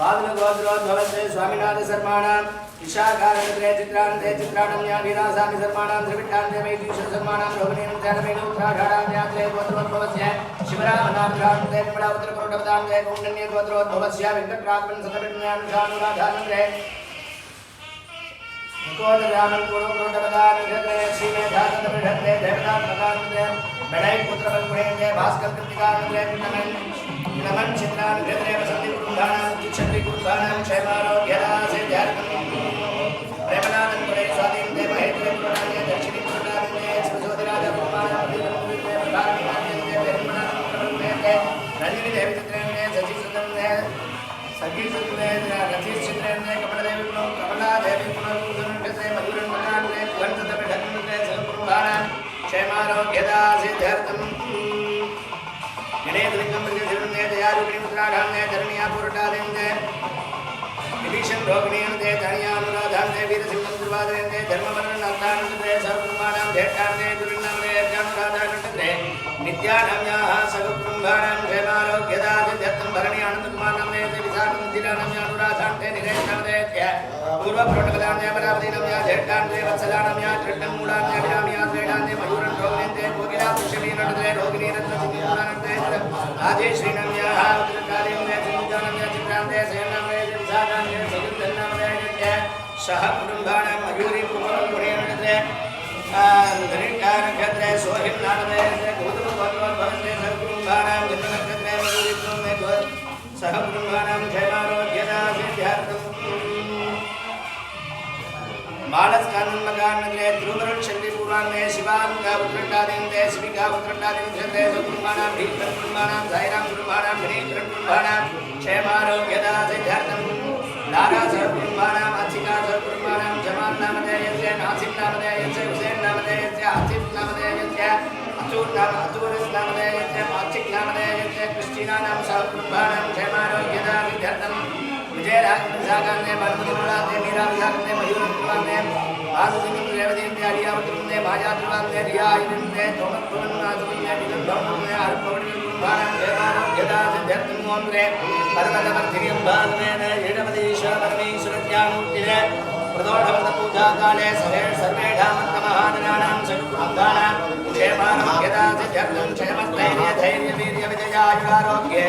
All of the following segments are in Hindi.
पादनगोत्रोद्भवस्य स्वामिनाथ शर्माणां ईशाकारणे चित्रान्ते चित्राणं याभिरासामि शर्माणां त्रिविटान्ते वैदीश शर्माणां रोहिणीं ध्यानमेन उत्तराषाढां यात्रे गोत्रोद्भवस्य शिवरामनाथरान्ते विमलावत्रकोटवदान्ते कौण्डन्ये गोत्रोद्भवस्य वेङ्कटराघवन् सतविज्ञानुषानुराधानन्द्रे कोटरामन् कोटवदानन्द्रे श्रीमेधाततमिषत्रे देवतात्मकानन्द्रे बेडै पुत्रवन्मुनेन्द्रे भास्कर कृतिकानन्द्रे नमन चित्रान भेद्रे वसंति कुरुंभानां चिक्षति कुरुंभानां क्षेमारोग्यदासे ध्यानम् प्रेमनाथं पुरे स्वाधीन दे महेन्द्रे पुराणे दक्षिणी पुराणे शिवज्योतिराज कुमारां दीपमुद्रे प्रभाकरं दे ब्रह्मनाथं प्रभुमेते रंजनी देवी चित्रेणे सची सुंदरने सखी सुंदरने रति चित्रेणे कमलदेवी कमला देवी पुनर्पुरं भेद्रे मधुरं मकाने गणपति ढक्कने सकुरुंभानां क्षेमारोग्यदासे ध्यानम् गणेशलिंगम प्रजनने दयारूपिणी उत्तराधान्ने धरण्या पुरटादेन्दे विभीषण रोगिणीन्दे धन्यानुराधान्ने वीरसिंहं दुर्वादनेन्दे धर्मवर्णनाथानन्दे सर्वकुमारां धेट्टान्ने दुर्नामने ज्ञानुराधानन्दे नित्यानाम्याः सगुकुम्भानां क्षेमारोग्यदादित्यर्थं भरणी आनन्दकुमारनाम्ने विशाखमन्दिरानाम्या अनुराधान्ने निरेशनाम्ने पूर्वप्रोटकदान्ने परावतीनाम्या धेट्टान्ने वत्सलानाम्या कृष्णमूलान्ने विराम्या त्रेडान्ने मयूरं रोगिणीन्दे कोकिला पुष्यमीनन्दे रोगिणीरत्नचिकित्सानन्दे आदि श्रीनाम्याः उत्तरकार्यं चिन्तानाम्या चित्रान्ते सेनाम्ने विशाखान्ने सयुद्धन्नाम्ने सह कुटुम्बानां मयूरी कुमारमुनेन्दे धनिष्ठानक्षत्रे सोहिं नामदे भूतभवन्ते सर्वकुटुम्बानां जन्मनक्षत्रे मयूरी कुटुम्बे सह कुटुम्बानां क्षेमारोग्यदासिद्ध्यर्थम् बालस्कान्मकान्नग्रे ध्रुवरुक्षन्ति पूर्वान्ने शिवाङ्गा उत्तरटादिन्दे शिविका उत्तरटादिन्दे सुकुटुम्बानां भीष्मकुटुम्बानां सायरां कुटुम्बानां गणेशकुटुम्बानां क्षेमारोग्यदासिद्ध्यर्थम् लारा सर्वकुटुम्बानां अचिका सर्वकुटुम्बानां जमाल नामधेयस्य नासिम नामधेयस्य हुसैन नामधेयस्य आसिफ नामधेयस्य अतुरस नामधेयस्य माचिक नामधेयस्य क्रिस्टीनानां सर्वकुटुम्बानां क्षेमारोग्यदासिद्ध्यर्थम् विजयराघवसागान्ने मन्मथमुलान्ने मीराविशाखन्ने मयूरकुमारन्ने आसुदिनं रेवतीन्ने अरियावतुन्ने मायाद्रुवान्ने रियायुन्ने तोमत्भवन्नाथुन्ने निगन्धोन्ने आरुपवटिकुम्भानां क्षेमारोग्यदासिद्ध्यर्थम् मोन्द्रे पर्वतवर्धिनिं भागमेन येडमदीश्वर परमेश्वरज्ञानमूर्तिने प्रदोषवर्धपूजाकाले सर्वेषामन्तमहाजनानां सकुटुम्बानां क्षेमारोग्यदासिद्ध्यर्थं क्षेमस्थैर्यधैर्यवीर्यविजयायुरारोग्ये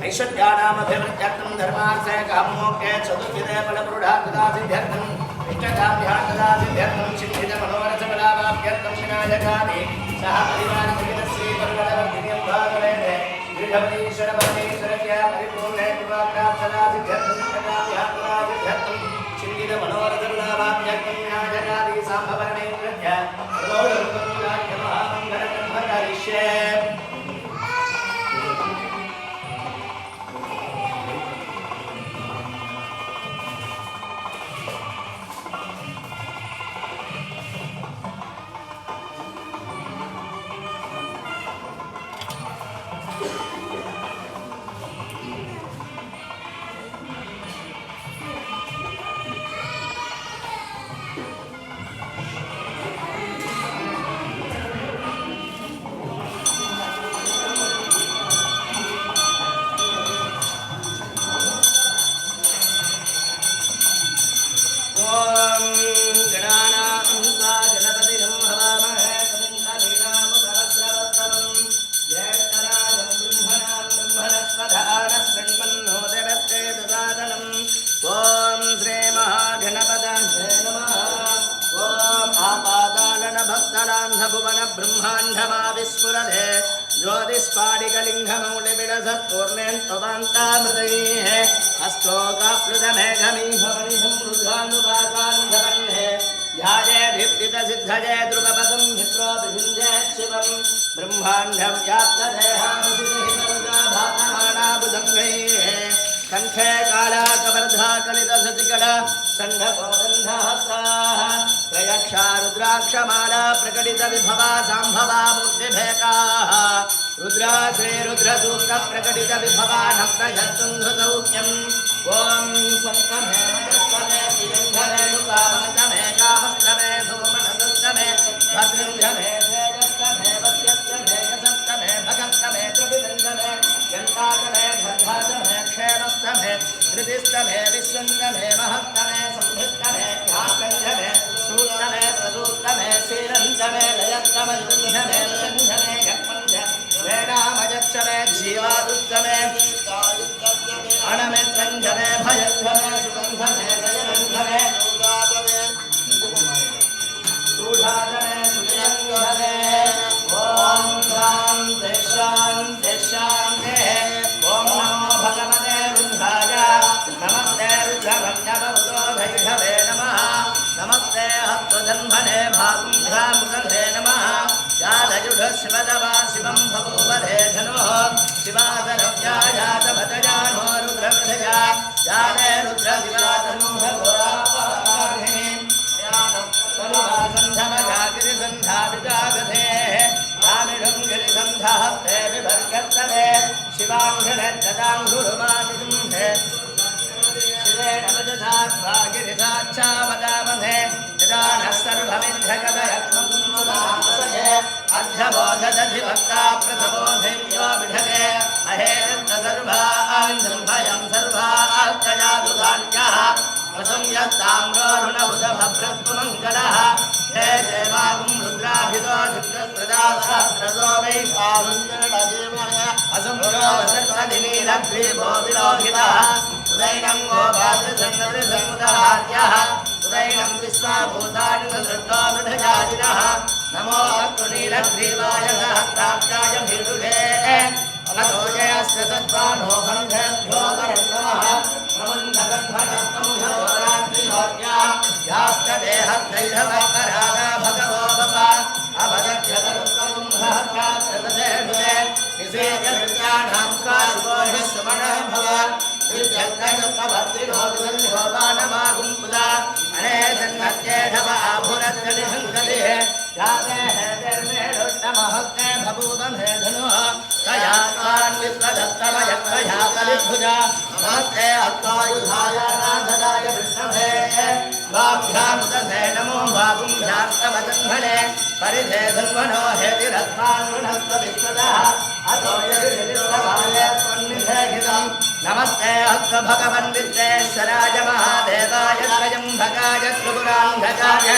ऐश्वर्याणामभिवृद्ध्यर्थं धर्मार्थे काममोक्षे चतुर्विधे फलपुरुषार्थदासिद्ध्यर्थम् इष्टकाम्यार्थदासिद्ध्यर्थं सिद्धितमनोरथफलाभाभ्यर्थं विनायकानि सह परिवारसहितश्रीपर्वतवर्धिनीं भागवते दृढपतीश्वर परमेश्वरस्य परिपूर्णे कृपाप्रार्थदासिद्ध्यर्थं इष्टकाम्यार्थदासिद्ध्यर्थं सिद्धितमनोरथफलाभाभ्यर्थं विनायकानि साम्भवरणेन्द्रस्य प्रदोषवर्धपूजाख्यमहामङ्गलकर्म करिष्ये। ज्योतिष्पाडिकलिंगमौलिविडसत्पूर्णेन्तवान्तामृतैः हस्तोकाप्लुतमेघमीहमणिसंरुद्धानुपातान्धवन्ने ध्याये दीप्तितसिद्धये ध्रुवपदं भित्रोऽभिषिञ्जेत् शिवं ब्रह्माण्डं व्याप्तदेहानुसितहितरुद्राभातमानाभुजङ्गैः कंठे कालाकवर्धा कलितसतिकला सण्ढकोदन्धहस्ताः त्रयक्षा रुद्राक्षमाला प्रकटितविभवा साम्भवा मूर्तिभेकाः रुद्रा श्रीरुद्रसूक्तप्रकटितविभवा नप्तजन्तुन्धुसौख्यम् ॐ सन्तमे मजस्तमे श्रीगन्धरेणुकामस्तमे कामस्तमे सोमनसस्तमे भद्रञ्जमे तेजस्तमे वस्यस्तमे यशस्तमे भगस्तमे त्रिभिरञ्जमे यन्ताकमे धर्धातमे क्षेमस्तमे धृतिस्तमे विश्वन्तमे महत्तमे संहृत्तमे ख्याकञ्जमे सूत्तमे प्रसूत्तमे श्रीरन्तमे लयन्तमे दुन्धमे वृन्धमे यक्मञ्ज वेदामजक्षमे जीवादुत्तमे अणमेत्रञ्जमे भयङ्गमे सुगन्धमे दयनन्धमे सूढाधमे सुजयङ्गमे ॐ शान्ति शान्ति शान्तिः ॐ नमो भगवते रुद्राय नमस्ते रुद्रभक्त्यवबुधोधैषवे नमः नमस्ते हस्तजन्मने भागुंध्रामुगन्धे नमः यादयुधशिवदवा शिवं भगोवधे धनुः शिवादरव्यायातभतजानो रुद्रवृधया यादे रुद्रशिवातनुभगोरापाहिनी गिरिसन्धाविजागधेः यामिढं गिरिसन्धाहस्ते विभर्गत्तवे शिवाङ्घ्रदाङ्घुरुमादिजुम्भे शिवेण वजसात्वा गिरिसाच्छावदामधे यदा नः सर्वमिध्यगदयक्ष्मकुम्भदासये अध्यबोधदधिभक्ता प्रथमोऽधिन्यो विढगे अहेतसर्वाञ्जम्भयं सर्वार्थजातुधान्यः वसंयत्ताम्रोरुणबुधभभ्रत्वमङ्गलः हे देवागुं रुद्राभितो शुक्रप्रजासहस्रसो वैश्वानन्दनजीवनः असंयो वसर्पदिनीलग्रीवो विलोहितः उदैनं गोपात्रसन्नदृसमुदार्यः उदैनं विश्वाभूतानि ससृष्टो मृधजातिनः नमो अस्तुनीलग्रीवाय सहस्राब्जाय भीरुहे अनतोजयस्य सत्त्वानो बन्धेभ्यो वरन्नमः प्रबन्धगन्धकत्तमुषोरात्रिहोर्या याश्च देहत्रैधवकरागा भगवो बप अभदभ्यतरुत्तमुंहत्यात्रतधेषुते निषेधृत्याणां काशुको ह्यश्वमनः भव विद्यत्तयुक्तभर्तिनो विदन्योपानमागुम्पुदा अनेसन्नत्येषव आभुरत्यनिहङ्गतिः याते हेतिर्मेढुट्टमहत्ते बभूवन्धे धनुः तया तान् विश्वदत्तमयत्वया कलिभुजा नमस्ते अत्वायुधाय नाथदाय विष्णवे वाभ्यामुदधे नमो वागुंभ्यास्तमजन्मने परिधे धन्वनो हेतिरत्मान्वनस्त्वविश्वदः अतो यदिर्यदिष्टभाय त्वन्निधे हितम् नमस्ते अस्तु भगवन् विश्वेश्वराय महादेवाय त्रयम्बकाय त्रिपुरान्धकाय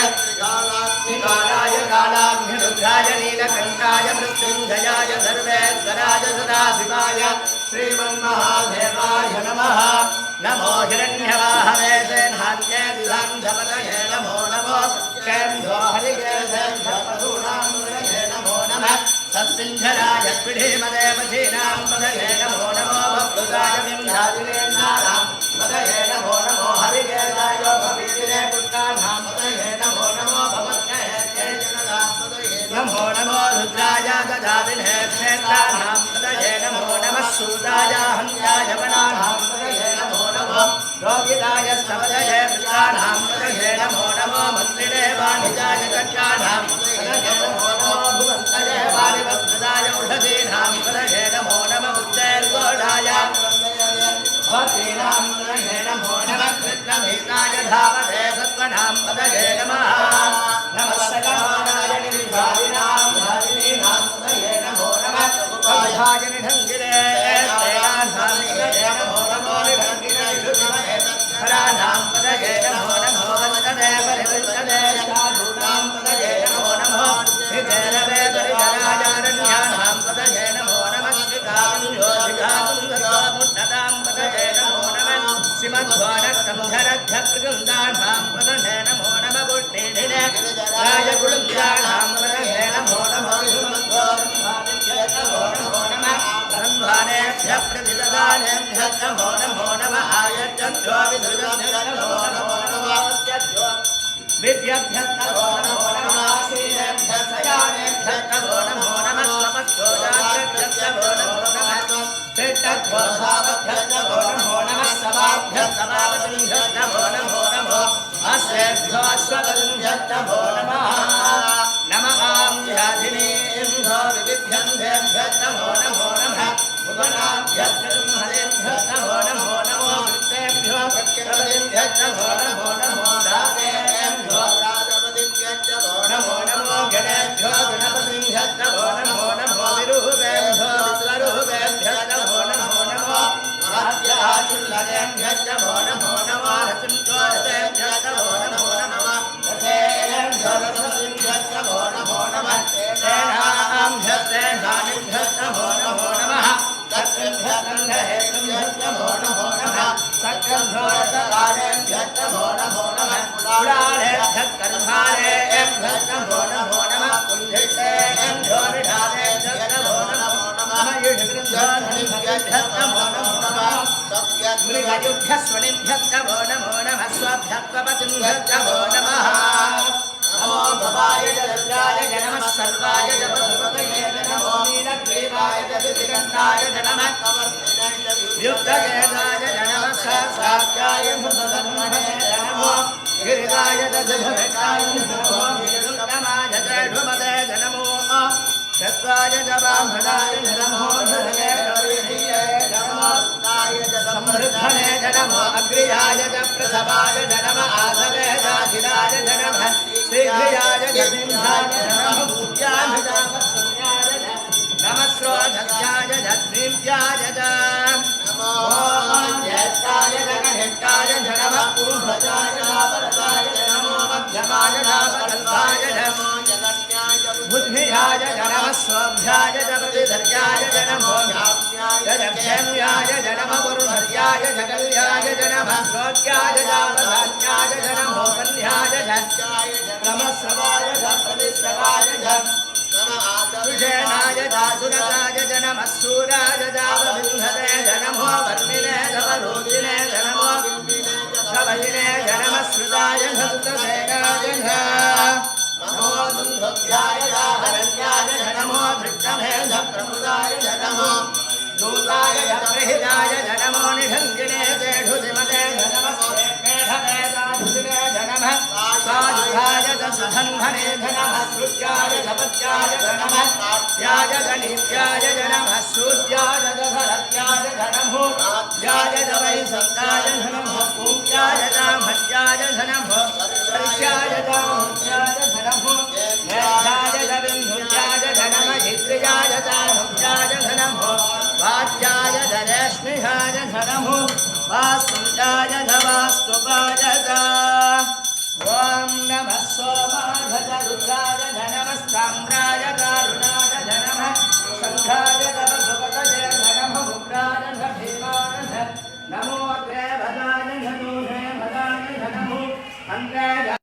निकालाय कालाग्निरुद्राय नीलकण्ठाय मृत्युञ्जयाय सर्वेश्वराय सदाशिवाय श्रीमन्महादेवाय नमः नमो हिरण्यवाहवे सेनान्ये दिशान्धपतये नमो नमो केन्द्रो हरिकेशेन्द्रपशूनां मृगये नमो नमः सत्पिञ्जराय पीढीमदेवशीनां पदये नमो नमो भक्तुदाय विंध्यादिनेन्द्राणां पदये नमो नमो हरिकेशाय भवीतिरे पुत्राणां पदये नमो नमो भवत्यै जनतां पदये नमो नमो रुद्राय ददाविने क्षेत्राणां पदये नमो नमः शूराय हन्याय वनानां पदये नमो नमो योगिदाय स्तवदये पुत्राणां पदये नमो नमो मन्त्रिणे वाणिजाय कट्याणां पदये नमो नमो भुवन्तये वारिवस्त्रदाय औषधीनां पदये नमो नमः उच्चैर्गोढाय भक्तीनां पदये नमो नमः कृष्णभीताय धावते सत्त्वनां पदये नमः नमः सकलाय निर्भादिनां भादिनीनां पदये नमो नमः उपायाय निढङ्गिरे तेनां पदये नमो नमो निढङ्गिरे हराणां पदये नमो नमो वन्दने परिवृत्तने साधूनां पदये नमो नमो हितेरवे परिधराजारण्यानां पदये नमो नमः श्रीकाकुञ्जोधिकाकुञ्जमुट्टतां पदये नमो नमः श्रीमध्वानकन्धरध्यप्रगन्धानां पदये नमो नमः गुट्टिडिने राजगुणुञ्जानां पदये नमो नमो नमो नमः ब्रह्माणेभ्यः प्रतिददानेभ्यः नमो नमो नमः आयच्छन्त्यो विधृजन्त्यो नमो नमो नमः विद्याभ्यः नमो नमो नमः आसीनेभ्यः सयानेभ्यः नमो नमो नमः स्वपक्षोजाग्रभ्यः नमो नमो नमः पेट्टघोषाभ्यः नमो नमो नमः सभाभ्यः सभापतिभ्यः नमो नमो नमः अश्वेभ्यो अश्वपतिभ्यः नमो नमः नमः व्याधिनीभ्यो विविध्यन्धेभ्यः नमो नमो नमः भुवनाभ्यः ब्रह्मणेभ्यः नमो नमो नमो वृत्तेभ्यो प्रपतिभ्यः नमो नमो नमो राजेभ्यो राजपतिभ्यः नमो नमो नमो गणेभ्यो गणपतिभ्यः नमो नमो नमो विरूपेभ्यो विश्वरूपेभ्यः नमो नमो नमो रथेभ्यश्च नमो नमः रथेभ्यश्च नमो नमः रथेभ्यश्च नमो नमः तेनाभ्यश्च नमो नमः तत्भ्यश्च नमो नमः सत्कर्मोत्तराभ्यश्च नमो नमः पुराणेभ्यश्च कर्माणेभ्यश्च नमो नमः पुण्येभ्यो निधानेभ्यश्च नमो नमः युष्कृन्धनेभ्यश्च नमो नमः मृगयुभ्यस्वनिभ्यश्च नमो नमः स्वाभ्यत्वपतिभ्यश्च नमो नमः नमो भवाय जगद्राय नमः सर्वाय जपसुपतये नमो नीलग्रीवाय जगद्गन्धाय नमः युक्तकेताय नमः सहस्राक्षाय सुधर्मणे नमो गिरिराय दशभटाय नमो नीलुत्तमाय जडुमते नमो चत्वाय जबामणाय नमो धरणे नमो समृद्धने नमो अग्रियाय प्रसवाय नमः आसवे दासिराय नमः श्रीघ्रियाय सिंहाय नमः पूज्याय नमः नमः श्रोधस्याय धीव्याय नमो ज्येष्ठाय गणेष्ठाय नमः पूर्वजाय परताय नमो मध्यमाय परल्पाय नमो जगन्याय बुद्धियाय नमः स्वभ्याय प्रतिधर्याय नमो जगक्षम्याय नमः गुरुधर्याय जगल्याय नमः श्रोत्याय प्रधान्याय नमो कल्याय नमः श्रवाय प्रतिश्रवाय विषेणाय दासुरताय नमः सूराय दावविन्धते नमो वर्मिने धवरोगिने नमो शवजिने नमः श्रुताय धृतसेनाय नमो दुन्दभ्याय हरण्याय नमो धृष्टमेधप्रमुदाय नमो दूताय प्रहिताय नमो निषङ्गिने जेढुतिमते नमः मेढमेधाधुतिने नमः साधुधाय दशधन्धने नमः श्रुत्याय धपत्याय नमः याय गणित्याय नमः सूर्याय दधरत्याय नमो याय वैसन्ताय नमः पूज्याय दामह्याय नमः वर्ष्याय दामह्याय नमो मेधाय दविन्हुयाय नमः हित्र्याय दामह्याय नमो वाच्याय दरेश्मिहाय नमो वास्तुजाय धवास्तुपाय ॐ नमः सोमाय रुद्राय नमः साम्राय दारुणाय नमः शङ्खाय तपसुपतये नमः उग्राय भीमाय नमो देवताय नमो देवताय नमो अन्याय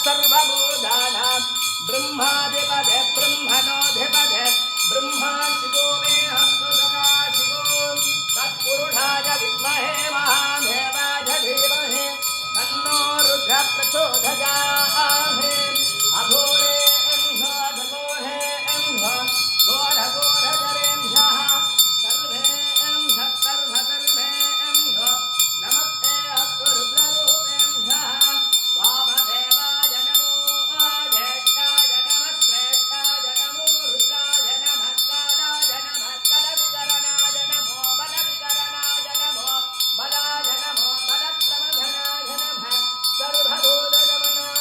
सर्वभूतानां ब्रह्माधिपते ब्रह्मणोऽधिपते ब्रह्मा शिवो मे हस्तो सदा शिवो तत्पुरुषाय विद्महे महादेवाय धीमहि तन्नो रुद्रः प्रचोदयात् अघोरे घोरे घोरघोरजरेभ्यः सर्वेभ्यः सर्वसर्वेभ्यो नमस्ते अस्तु रुद्ररूपेभ्यः वामदेवाय नमो ज्येष्ठाय नमः श्रेष्ठाय नमो रुद्राय नमः कालाय नमः कलविकरणाय नमो बलविकरणाय नमो बलाय नमो बलप्रमथनाय नमः सर्वभूतगमनाय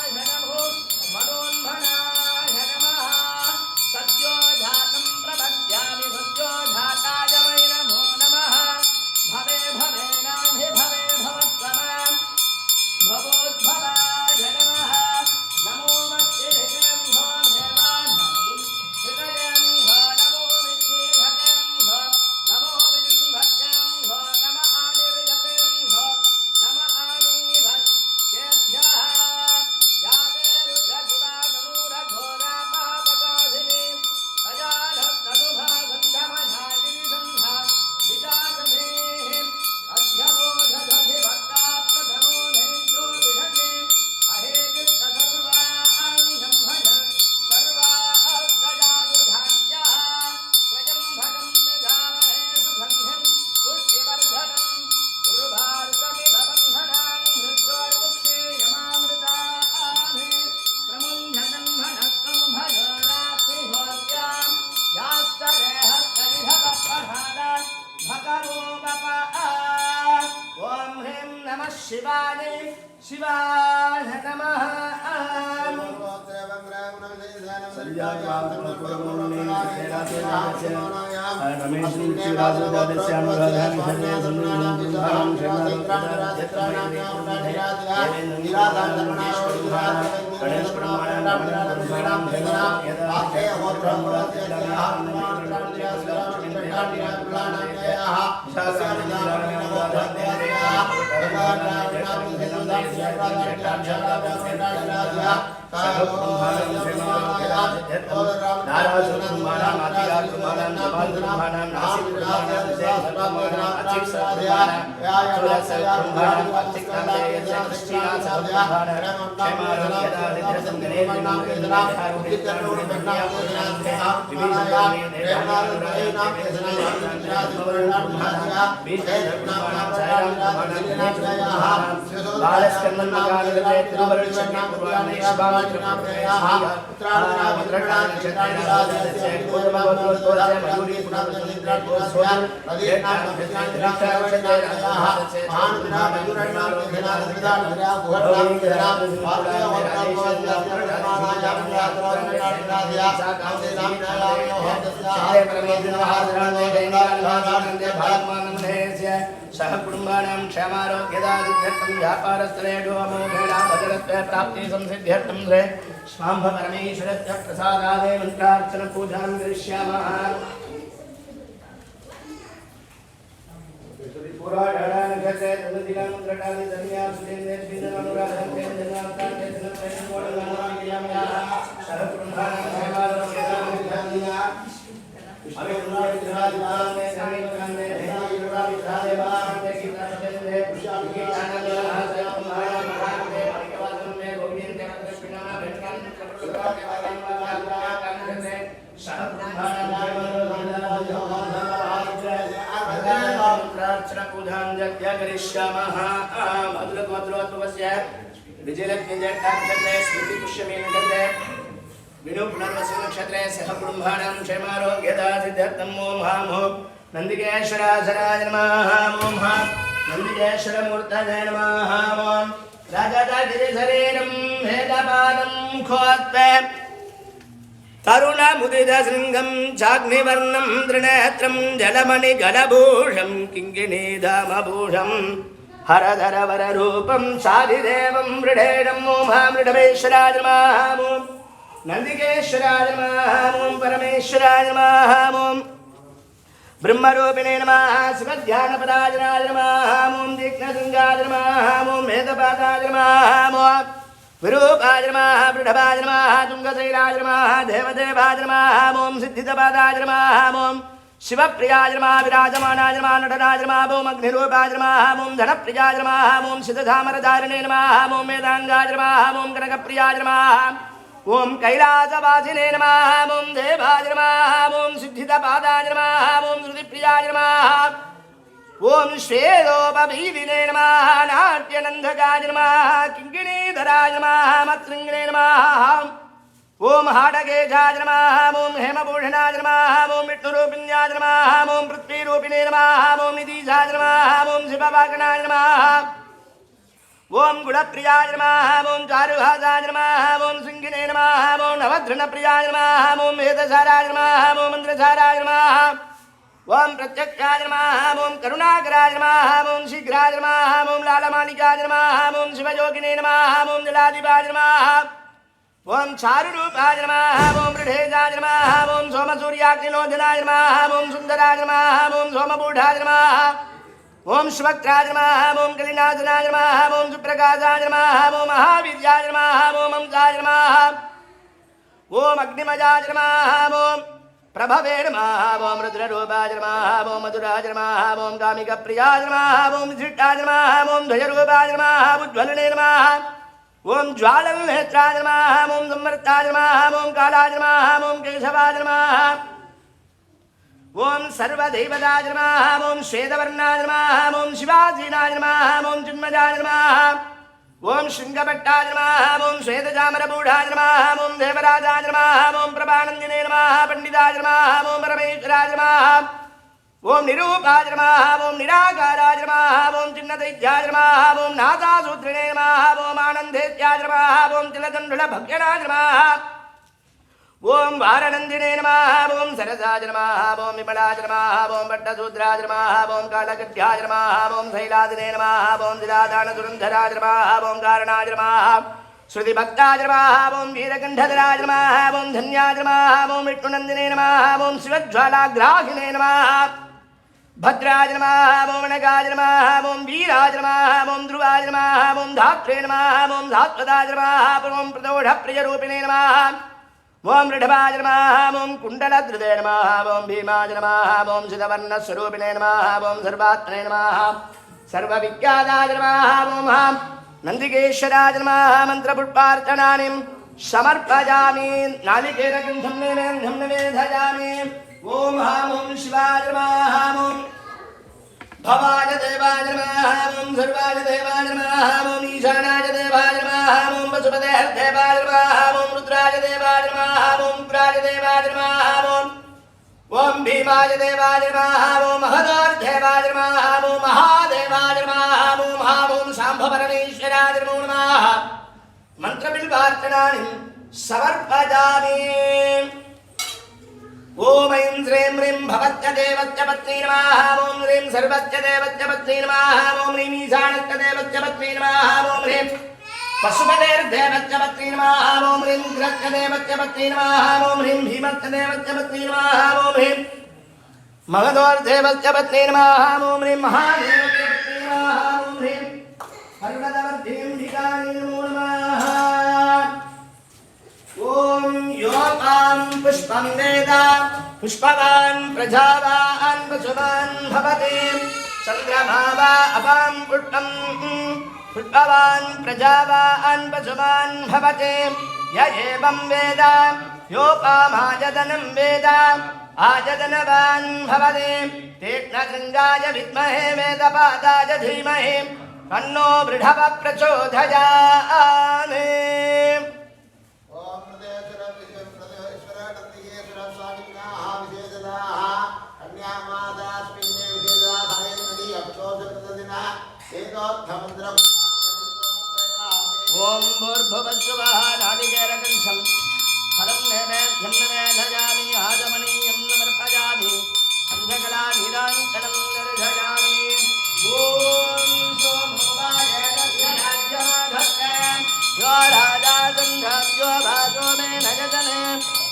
ओम ह्रीं नमः शिवाय शिवाय नमः सह कुटुंबानां क्षमारोग्यदादित्यर्थं व्यापारस्थलेषु अमोघेना भद्रत्वे प्राप्ति संसिद्ध्यर्थं रे स्वाम्भ परमेश्वरस्य प्रसादादे मन्त्रार्चन पूजां करिष्यामः। पुराणानक्षत्रे तन्दिनां मन्त्रटानि धन्यां सुदेन्दे श्रीधनुराधं तेन्दनां सह कुटुंबानां क्षमारोग्यदादित्यर्थं नक्षत्रे सह कुटुंबानां क्षेमारोग्यदासिद्धर्थं ओम हां ओम नंदिकेश्वरासनाय नमः ओम हां नंदिकेश्वरमूर्तये नमः ओम राजदागिरिशरीरं भेदपालं खोत्वे तरुणमुदितशृङ्गं चाग्निवर्णं त्रिनेत्रं जलमणिगणभूषं किङ्किणीधामभूषं हरधरवररूपं शादिदेवं मृडेणं ओं मृडमेश्वराय नमः ओं नन्दिकेश्वराय नमः ओं परमेश्वराय नमः ओं ब्रह्मरूपिणे नमः शिवध्यानपदाय नमः ओं दीक्षाशृङ्गाय नमः ओं वेदपादाय नमः ओं विरूपाय नमः वृषभाय नमः तुङ्गशैलाय नमः देवदेवाय नमः ओं सिद्धिदपादाय नमः ओं शिवप्रियाय नमः विराजमानाय नमः नटराय नमः ओं अग्निरूपाय नमः ओं धनप्रियाय नमः ओं सिद्धधामरधारिणे नमः ओं वेदाङ्गाय नमः ओं कनकप्रियाय नमः ओं कैलासवासिने नमः ओं देवाय नमः ओं सिद्धिदपादाय नमः ओं श्रुतिप्रियाय नमः ओं श्वेदोपवीदिने नमः नाट्यनन्दकाय नमः किङ्किणीधराय नमः मत्सृङ्गिणे नमः ओं हाडकेशाय नमः ओं हेमभूषणाय नमः ओं विष्णुरूपिण्याय नमः ओं पृथ्वीरूपिणे नमः ओं निधीशाय नमः ओं शिववागणाय नमः ओं गुणप्रियाय नमः ओं चारुहासाय नमः ओं सिंहिणे नमः ओं नवघ्नप्रियाय नमः ओं वेदसाराय नमः ओं मन्त्रसाराय नमः ओं प्रत्यक्षाय नमः ओं करुणाकराय नमः ओं शीघ्राय नमः ओं लालमालिकाय नमः ओं शिवयोगिने नमः ओं जलाधिपाय नमः ओं चारुरूपाय नमः ओं मृढेजाय नमः ओं सोमसूर्याग्निलोचनाय नमः ओं सुन्दराय नमः ओं सोमबूढाय नमः ओं शिवक्त्राय नमः ओं कलिनाथनाय नमः ओं सुप्रकाशाय नमः ओं महावीर्याय नमः ओं अंसाय नमः ओं अग्निमयाय नमः ओं प्रभवे नमः ओं रुद्ररूपाय नमः ओं मधुराय नमः ओं कामिकप्रियाय नमः ओं विशिष्टाय नमः ओं ध्वजरूपाय नमः उज्ज्वलने नमः ओं ज्वालनेत्राय नमः ओं संवर्ताय नमः ओं कालाय नमः ओं केशवाय नमः ओं सर्वदेवताय नमः ओं श्वेतवर्णाय नमः ओं शिवाजीनाय नमः ओं चिन्मयाय नमः ओं शृङ्गभट्टाय नमः ओं श्वेतचामरबूढाय नमः ओं देवराजाय नमः ओं प्रभानन्दिने नमः पंडिताय नमः ओं परमेश्वराय नमः ओम निरूपाय नमः ओम निराकाराय नमः ओम चिन्नदैत्याय नमः ओम नाथासूत्रिणे नमः ओम आनन्देत्याय नमः ओम तिलतण्डुलभक्ष्यणाय नमः ओम वारणन्दिने नमः ओम सरसाय नमः ओम विमलाय नमः ओम भट्टसूत्राय नमः ओम कालकट्याय नमः ओम शैलादिने नमः ओम दिलादानसुरन्धराय नमः ओम कारणाय नमः श्रुतिभक्ताय नमः ओम वीरकण्ठधराय नमः ओम धन्याय नमः ओम विष्णुनन्दिने नमः ओम शिवज्वालाग्राहिणे नमः भद्राय नमः ओम नगाय नमः ओम वीराय नमः ओम ध्रुवाय नमः ओम धात्रे नमः ओम धात्वदाय नमः ओम प्रदोषप्रियरूपिणे नमः ओम ऋषभाय नमः ओम कुण्डलधृते नमः ओम भीमाय नमः ओम सिद्धवर्णस्वरूपिणे नमः ओम सर्वात्मने नमः सर्वविख्याताय नमः ओम नन्दिकेश्वराय नमः मन्त्रपुष्पार्चनानि समर्पयामि नालिकेरगन्धं नैवेद्यं निवेदयामि ओम हम ओम शिवाय नमः ओम भवाय देवाय नमः ओम सर्वाय देवाय नमः ओम ईशानाय देवाय नमः ओम वसुपते देवाय नमः ओम रुद्राय देवाय नमः ओम उग्राय देवाय नमः ओम भीमाय देवाय नमः ओम महदाय देवाय नमः ओम महादेवाय नमः ओम हम शांभ परमेश्वराय नमः मंत्रबिल्वार्चनानि समर्पयामि ओम ऐं श्रीं ह्रीं भवत्य देवस्य पत्नी नमः ओम ह्रीं सर्वस्य देवस्य पत्नी नमः ओम ह्रीं ईशानस्य देवस्य पत्नी नमः ओम ह्रीं पशुपतेर्देवस्य पत्नी नमः ओम ह्रीं उग्रस्य देवस्य पत्नी नमः ओम ह्रीं भीमस्य देवस्य पत्नी नमः ओम ह्रीं मगधोर्देवस्य पत्नी नमः ओम ह्रीं महादेवस्य पत्नी नमः ओम ह्रीं पर्वतवर्धिन्धिकाय नमो नमः ओम योपां पुष्पं वेद पुष्पवान् प्रजावान् वसुवान् भवति चन्द्रमा वा अपां पुष्पं पुष्पवान् प्रजावान् वसुवान् भवति य एवं वेद योपामायतनं वेद आयतनवान् भवति तीक्ष्णशृङ्गाय विद्महे वेदपादाय धीमहि तन्नो वृषभः प्रचोदयात् ओम भूर्भुवस्सुवः नालिकेरकण्ठं फलं नैवेद्यं निवेदयामि आचमनीयं समर्पयामि पञ्चकलानीराङ्कनं दर्शयामि ओम सोमवाय राज्यमाधत्ते यो राजा सन्धाव्यो भासो मे नयतने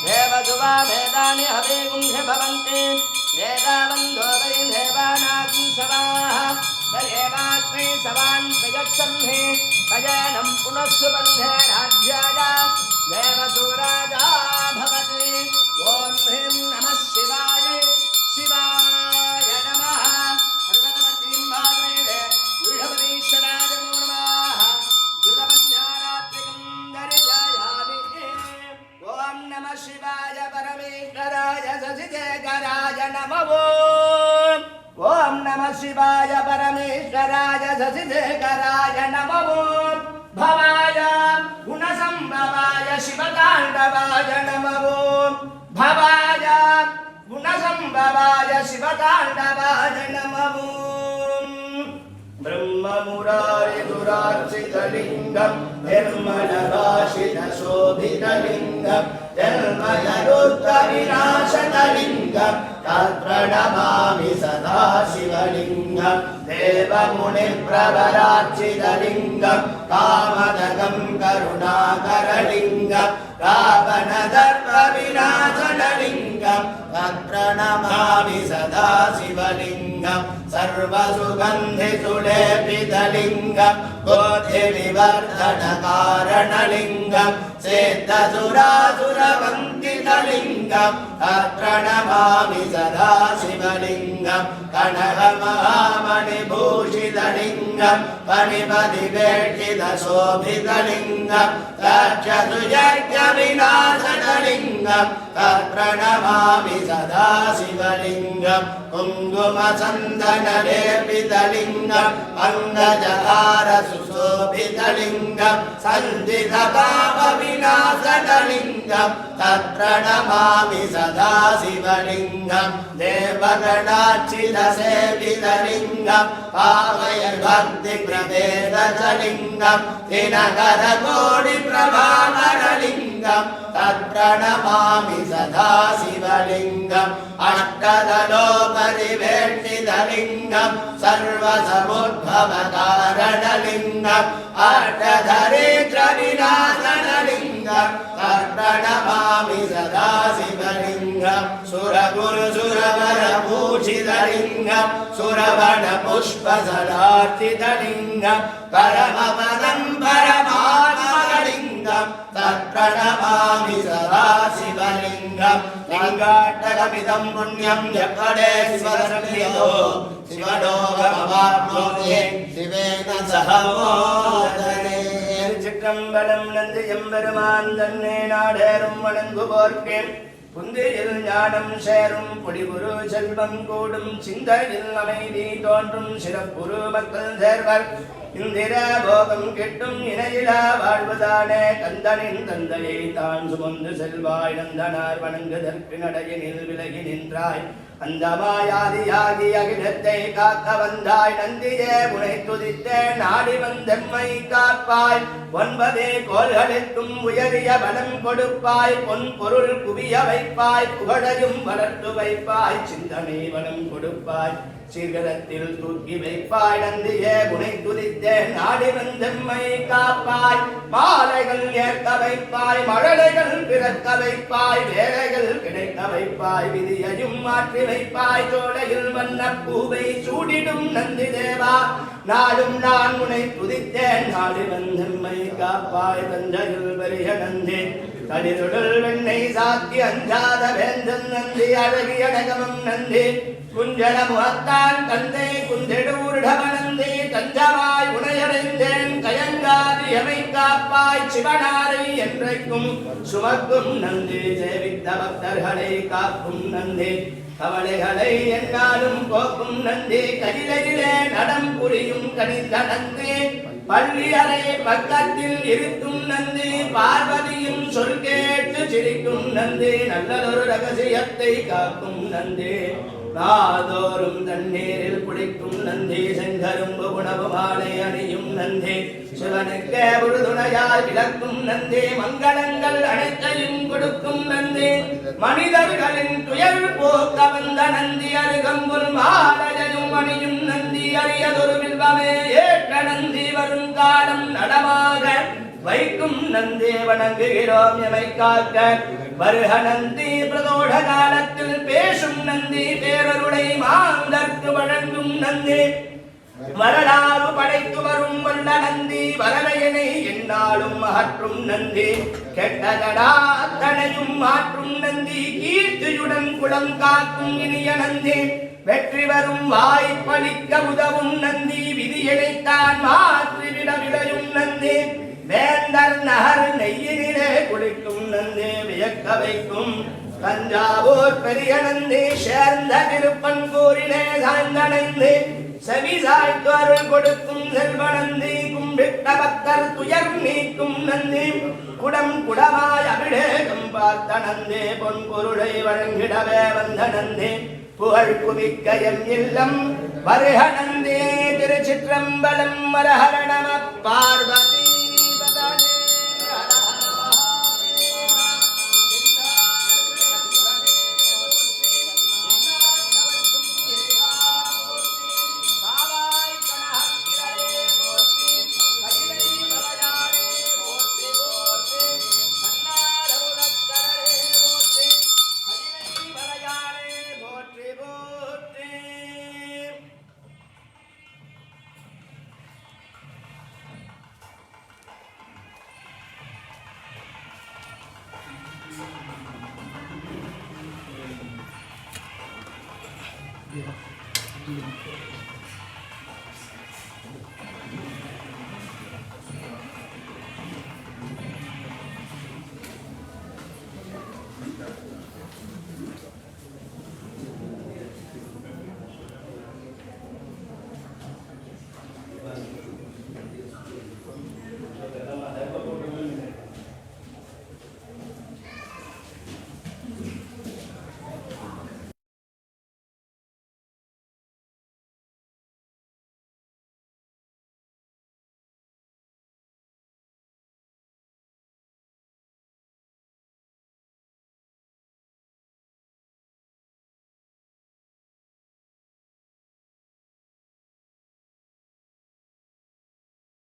देवसुवा वेदानि हविगुंहि भवन्ति वेदावन्धो वै देवानां सवाः तदेवास्मै सवान् प्रयच्छन्हि अजनं पुनः सुबन्धे राज्याय देवसुराजा भवति ओम ह्रीं नमः शिवाय शिवाय नमः सर्वतमतीं भागवते विष्णुपतीश्वराय नमो नमः धृतपञ्चारात्रिकं दर्शयामि ओम नमः शिवाय परमेश्वराय शशिशेखराय नमः ओम नमः शिवाय परमेश्वराय शशिशेखराय नमः भवाय गुणसंभवाय शिवताण्डवाय नमः भवाय गुणसंभवाय शिवताण्डवाय नमः ब्रह्ममुरारिदुरार्चितलिङ्गं निर्मलभाषितशोभितलिङ्गं जन्मजरुत्तविनाशनलिङ्गं तत्प्रणमामि सदा शिवलिङ्गं देवमुनिप्रवरार्चितलिङ्गं कामदगं करुणाकरलिङ्गं रावणदर्पविनाशनलिङ्गं तत्प्रणमामि सदा शिवलिङ्गं सर्वसुगन्धिसुलेपितलिङ्गं बुद्धिविवर्धनकारणलिङ्गं सिद्धसुरासुरवन्दितलिङ्गं तत्प्रणमामि सदा शिवलिङ्गं कनकमहामणिभूषितलिङ्गं लिङ्गं पणिपतिवेष्टितशोभितलिङ्गं तच्चतुर्यज्ञविनाशकलिङ्गं तत्प्रणमामि सदा शिवलिङ्गं कुङ्कुमचन्दनलेपितलिङ्गं अङ्गजहारसुशोभितलिङ्गं सन्दितपापविनाशकलिङ्गं तत्प्रणमामि सदा शिवलिङ्गं देवगणार्चितसेवितलिङ्गं पावयद्भक्तिप्रभेदलिङ्गं दिनकरकोटिप्रभाकरलिङ्गं तत्प्रणमामि सदा शिवलिङ्गम् अष्टदलोपरिवेष्टितलिङ्गं सर्वसमुद्भवकारणलिङ्गम् अष्टधरिद्रविनाशनलिङ्गं तत्प्रणमामि सदा शिवलिङ्गं सुरगुरुसुरवरभूषितलिङ्गं सुरवनपुष्पसदार्चितलिङ्गं परमपदं परमात्मलिङ्गं तत्प्रणमामि सदा शिवलिङ्गं लिङ्गाट्टकमिदं पुण्यं यपडे शिवसन्निधौ शिवलोकमवाप्नोति शिवेन सह मोदने சிற்றம்பலம் நந்தியம் பெருமான் தன்னை நாடேறும் வணங்குவோர்க்கே புந்தியில் ஞானம் சேரும் பொடிபுரு செல்வம் கூடும் சிந்தையில் அமைதி தோன்றும் சிறப்புரு மக்கள் சேர்வர் இந்திர போகம் கெட்டும் இணையிலா வாழ்வதானே கந்தனின் தந்தையை தான் சுமந்து செல்வாய் நந்தனார் வணங்குதற்கு நடையினில் விலகி நின்றாய் அந்த மாயாதியாகி அகிலத்தை காக்க வந்தாய் நந்தியே உனை துதித்தே நாடி வந்தெம்மை காப்பாய் 9 கோள்களுக்கும் உயரிய பலம் கொடுப்பாய் பொன் பொருள் குவிய வைப்பாய் புகழையும் வளர்த்து வைப்பாய் சிந்தனை வளம் கொடுப்பாய் சிகரத்தில் தூக்கி வைப்பாய் நந்தியே உனை துதித்தே நாடி வந்தெம்மை காப்பாய் மாலைகள் ஏற்க வைப்பாய் மழலைகள் பிறக்க வைப்பாய் வேலைகள் கிடைக்க வைப்பாய் விதியையும் மாற்றி வைப்பாய் சோலையில் வண்ண பூவை சூடிடும் நந்தி தேவா நாடும் நான் உனை துதித்தேன் நாடி வந்தெம்மை காப்பாய் தஞ்சையில் பெரிய நந்தி தளிருடல் வெண்ணெய் சாத்தி அஞ்சாத வேந்தன் நந்தி அழகிய நகமம் நந்தி குஞ்சல முகத்தான் தந்தை குந்தெடூர்டவனந்தி தஞ்சமாய் உனையடைந்தேன் கயங்காதி எமை காப்பாய் சிவனாரை என்றைக்கும் சுமக்கும் நந்தி சேவித்த பக்தர்களை காக்கும் நந்தி கவலைகளை என்னாலும் போக்கும் நந்தி கையிலே நடம் புரியும் கனிந்த நந்தி பள்ளி அறை பக்கத்தில் இருக்கும் நந்தி பார்வதியும் சொல் கேட்டு சிரிக்கும் நந்தி நல்லதொரு ரகசியத்தை காக்கும் நந்தி நாதோறும் தண்ணீரில் குளிக்கும் நந்தி செங்கரும்பு உணவு மாலை அணியும் நந்தி சிவனுக்கே உறுதுணையால் விளக்கும் நந்தி மங்களங்கள் அனைத்தையும் கொடுக்கும் நந்தி மனிதர்களின் துயர் போக்க வந்த நந்தி அருகம்புல் மாலையும் அணியும் நந்தி அரியதொரு வில்வமே ஏற்ற நந்தி வரும் காலம் நடமாக வைக்கும் நந்தி வணங்குகிறோம் எமை காக்க வருக நந்தி பிரதோஷ காலத்தில் பேசும் நந்தி பேரருளை மாந்தர்க்கு வழங்கும் நந்தி வரலாறு படைத்து வரும் வல்ல நந்தி வரலையனை என்னாலும் அகற்றும் நந்தி கெட்டதடாத்தனையும் மாற்றும் நந்தி கீர்த்தியுடன் குளம் காக்கும் இனிய நந்தி வெற்றி வரும் வாய்ப்பளிக்க உதவும் நந்தி விதியைத்தான் மாற்றிவிட விளையும் நந்தி வேந்தர் நகர் நெய்யினிலே குளிக்கும் நந்தி வியக்க வைக்கும் தஞ்சாவூர் பெரிய நந்தி சேர்ந்த திருப்பன்கூரிலே சாய்ந்தடைந்து செவி சாய்த்து அருள் கொடுக்கும் செல்வநந்தி கும்பிட்ட பக்தர் துயர் நீக்கும் நந்தி குடம் குடமாய் அபிஷேகம் பார்த்த நந்தி பொன் பொருளை வழங்கிடவே வந்த நந்தி புகழ் குவிக்க எம் இல்லம் வருக நந்தி திருச்சிற்றம்பலம் ஹர ஹர நம பார்வதி